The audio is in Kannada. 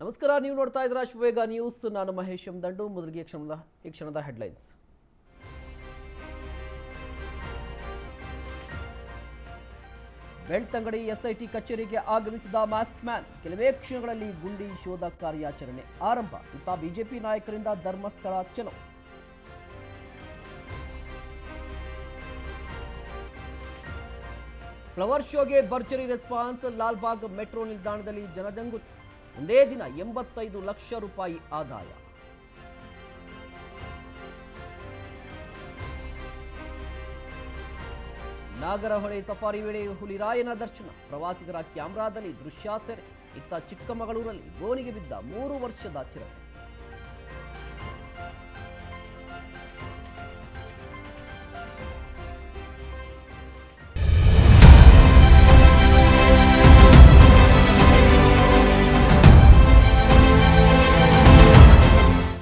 ನಮಸ್ಕಾರ, ನೀವು ನೋಡ್ತಾ ಇದ್ದೀರಾ ಶುವೇಗ ನ್ಯೂಸ್. ನಾನು ಮಹೇಶ್ ದಂಡು. ಮೊದಲಿಗೆ ಈ ಕ್ಷಣದ ಹೆಡ್ಲೈನ್ಸ್. ಬೆಳ್ತಂಗಡಿ ಎಸ್ಐಟಿ ಕಚೇರಿಗೆ ಆಗಮಿಸಿದ ಮಾಸ್ಕ್ ಮ್ಯಾನ್. ಕೆಲವೇ ಕ್ಷಣಗಳಲ್ಲಿ ಗುಂಡಿ ಶೋಧ ಕಾರ್ಯಾಚರಣೆ ಆರಂಭ. ಇತ್ತ ಬಿಜೆಪಿ ನಾಯಕರಿಂದ ಧರ್ಮಸ್ಥಳ ಚಲೋ. ಫ್ಲವರ್ ಶೋಗೆ ಭರ್ಜರಿ ರೆಸ್ಪಾನ್ಸ್. ಲಾಲ್ಬಾಗ್ ಮೆಟ್ರೋ ನಿಲ್ದಾಣದಲ್ಲಿ ಜನಜಂಗುಳಿ. ಒಂದೇ ದಿನ 85 ಲಕ್ಷ ರೂಪಾಯಿ ಆದಾಯ. ನಾಗರಹೊಳೆ ಸಫಾರಿ ವೇಳೆ ಹುಲಿರಾಯನ ದರ್ಶನ. ಪ್ರವಾಸಿಗರ ಕ್ಯಾಮೆರಾದಲ್ಲಿ ದೃಶ್ಯ ಸೆರೆ. ಇತ್ತ ಚಿಕ್ಕಮಗಳೂರಲ್ಲಿ ಗೋನಿಗೆ ಬಿದ್ದ 3 ವರ್ಷದ ಚಿರತೆ.